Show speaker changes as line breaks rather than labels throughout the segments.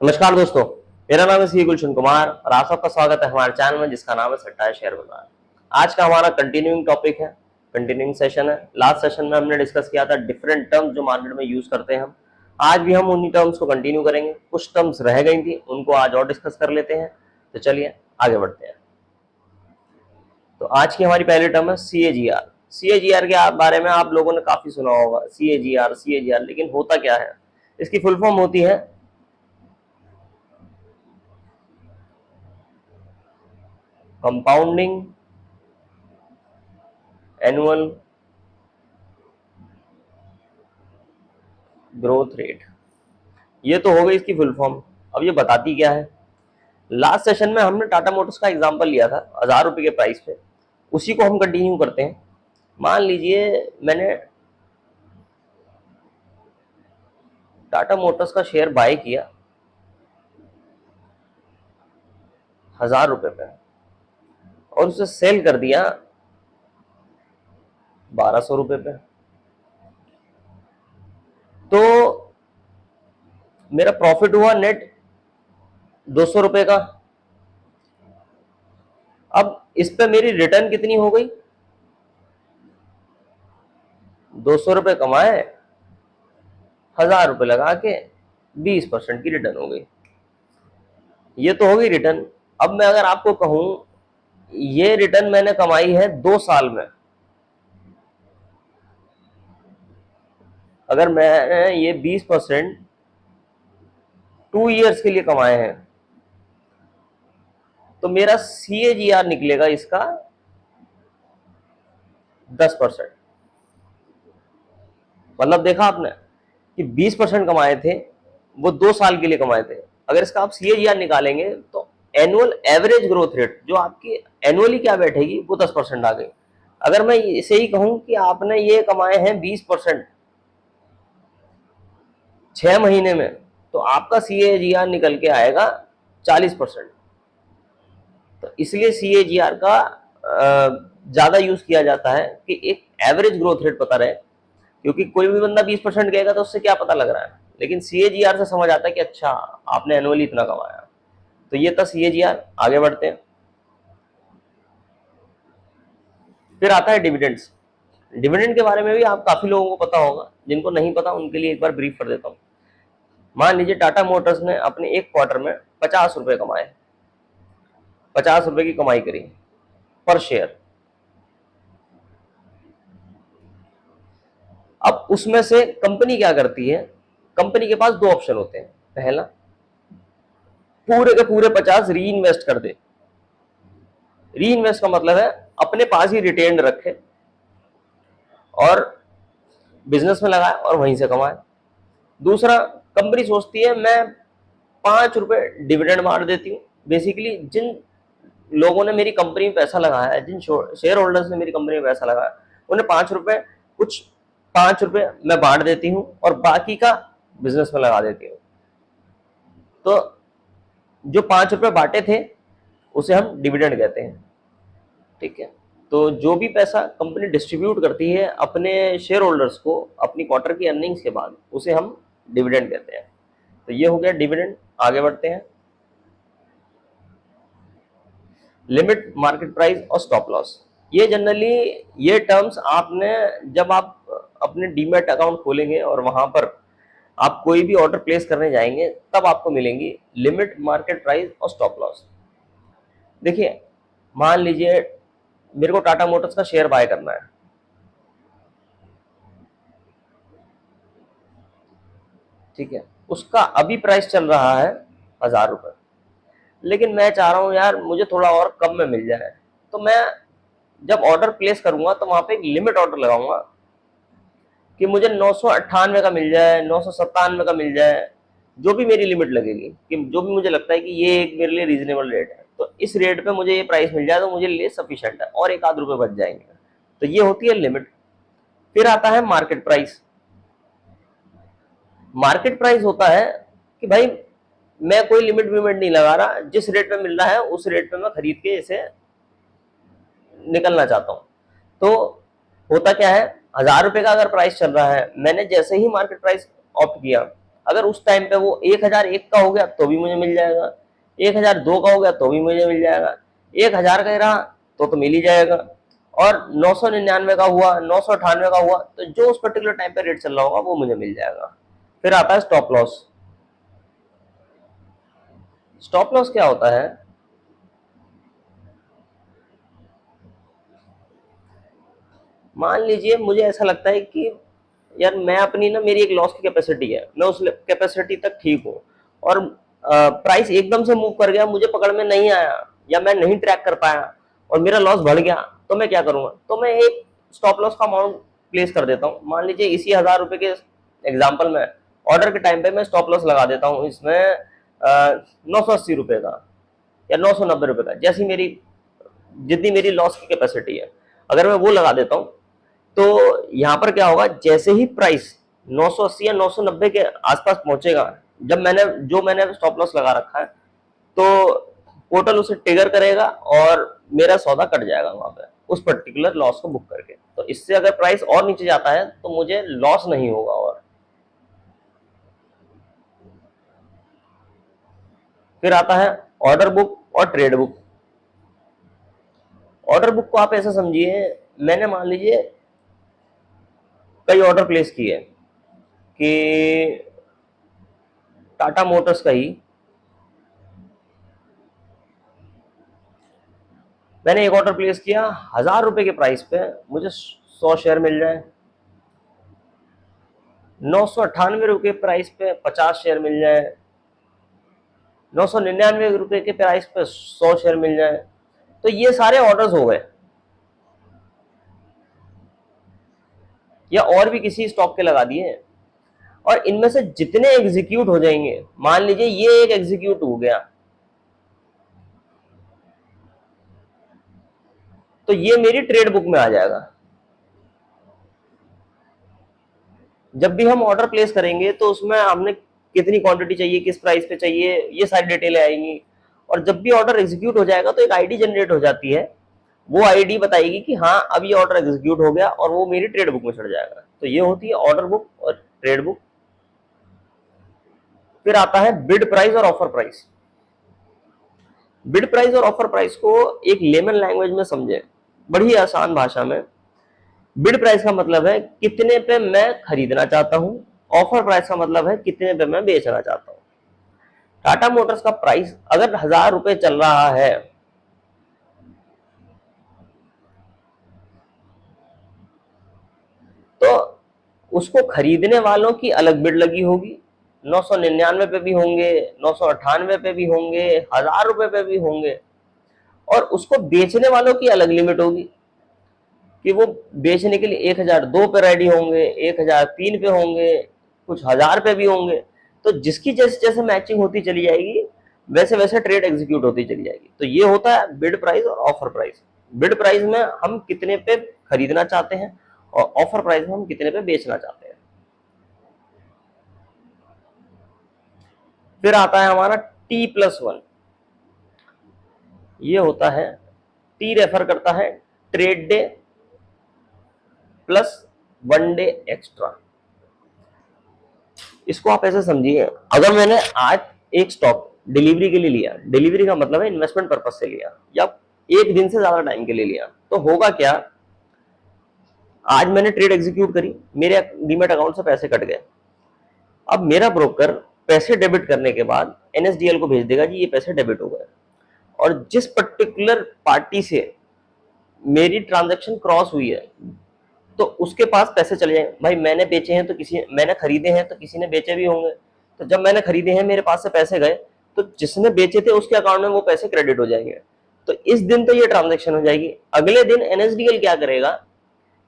नमस्कार दोस्तों, मेरा नाम है सी गुलशन कुमार और आप सबका स्वागत है हमारे चैनल में जिसका नाम है सट्टा है शेयर बाजार। आज का हमारा कंटिन्यूइंग टॉपिक है, कंटिन्यूइंग सेशन है। लास्ट सेशन में हमने डिस्कस किया था डिफरेंट टर्म्स जो मार्केट में यूज करते हैं हम। आज भी हम उन्हीं टर्म्स को कंटिन्यू करेंगे। कुछ टर्म्स रह गई थी, उनको आज और डिस्कस कर लेते हैं। तो चलिए आगे बढ़ते हैं। तो आज की हमारी पहली टर्म है CAGR। CAGR के बारे में आप लोगों ने काफी सुना होगा, CAGR, लेकिन होता क्या है? इसकी फुल फॉर्म होती है कंपाउंडिंग एनुअल ग्रोथ रेट। ये तो हो गई इसकी फुल फॉर्म। अब ये बताती क्या है? लास्ट सेशन में हमने टाटा मोटर्स का एग्जांपल लिया था 1000 रुपए के प्राइस पे, उसी को हम कंटिन्यू करते हैं। मान लीजिए मैंने टाटा मोटर्स का शेयर बाय किया 1000 रुपए पे और उसे सेल कर दिया 1200 रुपए पे। तो मेरा प्रॉफिट हुआ नेट 200 रुपए का। अब इस पे मेरी रिटर्न कितनी हो गई? 200 रुपए कमाए, 1000 रुपए लगा के 20% की रिटर्न हो गई। ये तो हो गई रिटर्न। अब मैं अगर आपको कहूं ये रिटर्न मैंने कमाई है 2 साल में, अगर मैंने ये 20% 2 ईयर्स के लिए कमाए हैं तो मेरा CAGR निकलेगा इसका 10%। मतलब देखा आपने कि 20% कमाए थे, वो 2 साल के लिए कमाए थे। अगर इसका आप CAGR निकालेंगे तो एनुअल एवरेज ग्रोथ रेट जो आपकी एनुअली क्या बैठेगी वो 10% आ गई। अगर मैं इसे ही कहूं कि आपने ये कमाए हैं 20% 6 महीने में, तो आपका CAGR निकल के आएगा 40%। तो इसलिए CAGR का ज्यादा यूज किया जाता है कि एक एवरेज ग्रोथ रेट पता रहे। क्योंकि कोई भी बंदा 20% कहेगा तो उससे क्या पता लग रहा है, लेकिन CAGR से समझ आता है कि अच्छा आपने एनुअली इतना कमाया। तो ये था CAGR। आगे बढ़ते हैं। फिर आता है डिविडेंड्स। डिविडेंड के बारे में भी आप काफी लोगों को पता होगा, जिनको नहीं पता उनके लिए एक बार ब्रीफ कर देता हूँ। मान लीजिए टाटा मोटर्स ने अपने एक क्वार्टर में 50 रुपए कमाए, 50 रुपए की कमाई करी पर शेयर। अब उसमें से कंपनी क्या करती है? कंपनी के पास दो ऑप्शन होते हैं। पहला, पूरे के पूरे 50 री इन्वेस्ट कर दे। री इन्वेस्ट का मतलब है अपने पास ही रिटेन रखे और बिजनेस में लगाए और वहीं से कमाए। दूसरा, कंपनी सोचती है मैं 5 रुपए डिविडेंड मार देती हूँ। बेसिकली जिन लोगों ने मेरी कंपनी में पैसा लगाया है, जिन शेयर होल्डर्स ने मेरी कंपनी में पैसा लगाया, उन्हें 5 रुपए, कुछ 5 रुपए मैं बांट देती हूँ और बाकी का बिजनेस में लगा देती हूँ। तो जो 5 रुपए बांटे थे उसे हम डिविडेंड कहते हैं। ठीक है। तो जो भी पैसा कंपनी डिस्ट्रीब्यूट करती है अपने शेयर होल्डर्स को अपनी क्वार्टर की अर्निंग्स के बाद, उसे हम डिविडेंड कहते हैं। तो ये हो गया डिविडेंड। आगे बढ़ते हैं। लिमिट, मार्केट प्राइस और स्टॉप लॉस। ये जनरली ये टर्म्स आपने जब आप अपने डीमैट अकाउंट खोलेंगे और वहां पर आप कोई भी ऑर्डर प्लेस करने जाएंगे तब आपको मिलेंगी। लिमिट, मार्केट प्राइस और स्टॉप लॉस। देखिए, मान लीजिए मेरे को टाटा मोटर्स का शेयर बाय करना है। ठीक है। उसका अभी प्राइस चल रहा है 1000 रुपए, लेकिन मैं चाह रहा हूं यार मुझे थोड़ा और कम में मिल जाए। तो मैं जब ऑर्डर प्लेस करूंगा तो वहां पे एक लिमिट ऑर्डर लगाऊंगा कि मुझे 998 का मिल जाए, 997 का मिल जाए, जो भी मेरी लिमिट लगेगी, कि जो भी मुझे लगता है कि ये एक मेरे लिए रीजनेबल रेट है, तो इस रेट पे मुझे ये प्राइस मिल जाए तो मुझे लिए सफिशिएंट है और एक आध रुपए बच जाएंगे। तो ये होती है लिमिट। फिर आता है मार्केट प्राइस। मार्केट प्राइस होता है कि भाई मैं कोई लिमिट विमिट नहीं लगा रहा, जिस रेट पे मिल रहा है उस रेट पे मैं खरीद के इसे निकलना चाहता हूँ। तो होता क्या है, 1000 रुपए का अगर प्राइस चल रहा है, मैंने जैसे ही मार्केट प्राइस ऑप्ट किया अगर उस टाइम पे वो 1001 का हो गया तो भी मुझे मिल जाएगा, 1002 का हो गया तो भी मुझे मिल जाएगा, 1000 का ही रहा तो मिल ही जाएगा। और 999 का हुआ, 998 का हुआ, तो जो उस पर्टिकुलर टाइम पे रेट चल रहा होगा वो मुझे मिल जाएगा। फिर आता है स्टॉप लॉस। स्टॉप लॉस क्या होता है? मान लीजिए मुझे ऐसा लगता है कि यार मैं अपनी ना, मेरी एक लॉस की कैपेसिटी है, मैं उस कैपेसिटी तक ठीक हूँ, और प्राइस एकदम से मूव कर गया, मुझे पकड़ में नहीं आया या मैं नहीं ट्रैक कर पाया और मेरा लॉस बढ़ गया, तो मैं क्या करूंगा? तो मैं एक स्टॉप लॉस का अमाउंट प्लेस कर देता हूँ। मान लीजिए इसी 1000 रुपए के एग्जाम्पल में ऑर्डर के टाइम पे मैं स्टॉप लॉस लगा देता हूँ इसमें 980 रुपए का या 990 रुपए का, जैसी मेरी जितनी मेरी लॉस की कैपेसिटी है, अगर मैं वो लगा देता हूँ, तो यहाँ पर क्या होगा, जैसे ही प्राइस 980 या 990 के आसपास पहुंचेगा, जब मैंने स्टॉप लॉस लगा रखा है, तो पोर्टल उसे ट्रिगर करेगा और मेरा सौदा कट जाएगा वहां पे उस पर्टिकुलर लॉस को बुक करके। तो इससे अगर प्राइस और नीचे जाता है तो मुझे लॉस नहीं होगा। और फिर आता है ऑर्डर बुक और ट्रेड बुक। ऑर्डर बुक को आप ऐसा समझिए, मैंने मान लीजिए कई ऑर्डर प्लेस किए कि टाटा मोटर्स का ही मैंने एक ऑर्डर प्लेस किया, 1000 रुपए के प्राइस पे मुझे 100 शेयर मिल जाए, 998 रुपए प्राइस पे 50 शेयर मिल जाए, 999 रुपए के प्राइस पे 100 शेयर मिल जाए। तो ये सारे ऑर्डर्स हो गए, या और भी किसी स्टॉक के लगा दिए, और इनमें से जितने एग्जीक्यूट हो जाएंगे, मान लीजिए ये एक एग्जीक्यूट हो गया, तो ये मेरी ट्रेड बुक में आ जाएगा। जब भी हम ऑर्डर प्लेस करेंगे तो उसमें हमने कितनी क्वांटिटी चाहिए, किस प्राइस पे चाहिए, ये सारी डिटेलें आएंगी। और जब भी ऑर्डर एग्जीक्यूट हो जाएगा तो एक आईडी जनरेट हो जाती है, वो आईडी बताएगी कि हाँ अब ये ऑर्डर एग्जीक्यूट हो गया, और वो मेरी ट्रेड बुक में चढ़ जाएगा। तो ये होती है ऑर्डर बुक और ट्रेड बुक। फिर आता है बिड प्राइस और ऑफर प्राइस। बिड प्राइस और ऑफर प्राइस को एक लेमन लैंग्वेज में समझे, बड़ी आसान भाषा में। बिड प्राइस का मतलब है कितने पे मैं खरीदना चाहता हूं, ऑफर प्राइस का मतलब है कितने पे मैं बेचना चाहता हूं। टाटा मोटर्स का प्राइस अगर 1000 रुपए चल रहा है, तो उसको खरीदने वालों की अलग बिड लगी होगी, 999 पे भी होंगे, 998 पे भी होंगे, 1000 रुपए पे भी होंगे। और उसको बेचने वालों की अलग लिमिट होगी कि वो बेचने के लिए 1002 पे रेडी होंगे, 1003 पे होंगे, कुछ 1000 पे भी होंगे। तो जिसकी जैसे जैसे मैचिंग होती चली जाएगी, वैसे वैसे ट्रेड एग्जीक्यूट होती चली जाएगी। तो ये होता है बिड प्राइस और ऑफर प्राइस। बिड प्राइस में हम कितने पे खरीदना चाहते हैं, और ऑफर प्राइस में हम कितने पे बेचना चाहते हैं। फिर आता है हमारा T+1। ये होता है, टी रेफर करता है trade debt plus 1 day extra. इसको आप ऐसे समझिए, अगर मैंने आज एक स्टॉक डिलीवरी के लिए लिया, डिलीवरी का मतलब है इन्वेस्टमेंट पर्पज से लिया, या एक दिन से ज्यादा टाइम के लिए लिया, तो होगा क्या, आज मैंने ट्रेड एग्जीक्यूट करी, मेरे डीमेट अकाउंट से पैसे कट गए। अब मेरा ब्रोकर पैसे डेबिट करने के बाद एनएसडीएल को भेज देगा जी ये पैसे डेबिट हो गए, और जिस पर्टिकुलर पार्टी से मेरी ट्रांजैक्शन क्रॉस हुई है, तो उसके पास पैसे चले जाएंगे। भाई मैंने बेचे हैं तो किसी, मैंने खरीदे हैं तो किसी ने बेचे भी होंगे। तो जब मैंने खरीदे हैं, मेरे पास से पैसे गए, तो जिसने बेचे थे उसके अकाउंट में वो पैसे क्रेडिट हो जाएंगे। तो इस दिन तो ये ट्रांजैक्शन हो जाएगी। अगले दिन एनएसडीएल क्या करेगा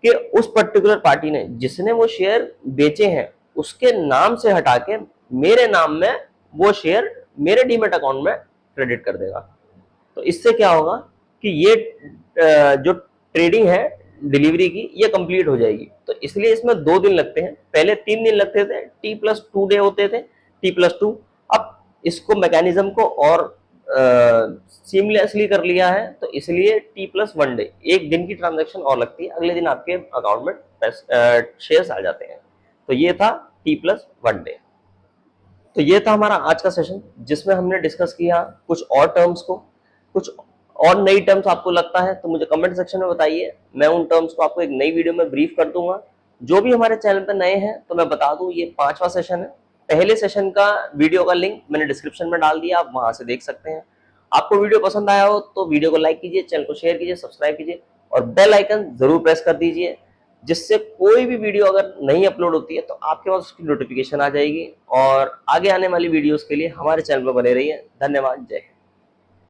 कि उस पर्टिकुलर पार्टी ने जिसने वो शेयर बेचे हैं उसके नाम से हटा के मेरे नाम में वो शेयर मेरे डीमेट अकाउंट में क्रेडिट कर देगा। तो इससे क्या होगा कि ये जो ट्रेडिंग है डिलीवरी की, ये कंप्लीट हो जाएगी। तो इसलिए इसमें 2 दिन लगते हैं, पहले 3 दिन लगते थे, T+2 डे होते थे, T+2। अब इसको मैकेनिज्म को और सीमलेसली कर लिया है, तो इसलिए T+1 डे, एक दिन की ट्रांजैक्शन और लगती है, अगले दिन आपके अकाउंट में शेयर्स आ जाते हैं। तो ये था T+1 डे। तो ये था हमारा आज का सेशन, जिसमें हमने डिस्कस किया कुछ और टर्म्स को, कुछ और नई टर्म्स आपको लगता है तो मुझे कमेंट सेक्शन में बताइए, मैं उन टर्म्स को आपको एक नई वीडियो में ब्रीफ कर दूंगा। जो भी हमारे चैनल पर नए हैं तो मैं बता दूं, ये 5वां सेशन है। पहले सेशन का वीडियो का लिंक मैंने डिस्क्रिप्शन में डाल दिया, आप वहां से देख सकते हैं। आपको वीडियो पसंद आया हो तो वीडियो को लाइक कीजिए, चैनल को शेयर कीजिए, सब्सक्राइब कीजिए और बेल आइकन जरूर प्रेस कर दीजिए, जिससे कोई भी वीडियो अगर नहीं अपलोड होती है तो आपके पास उसकी नोटिफिकेशन आ जाएगी। और आगे आने वाली वीडियोस के लिए हमारे चैनल पर बने रहिए। धन्यवाद। जय हिंद।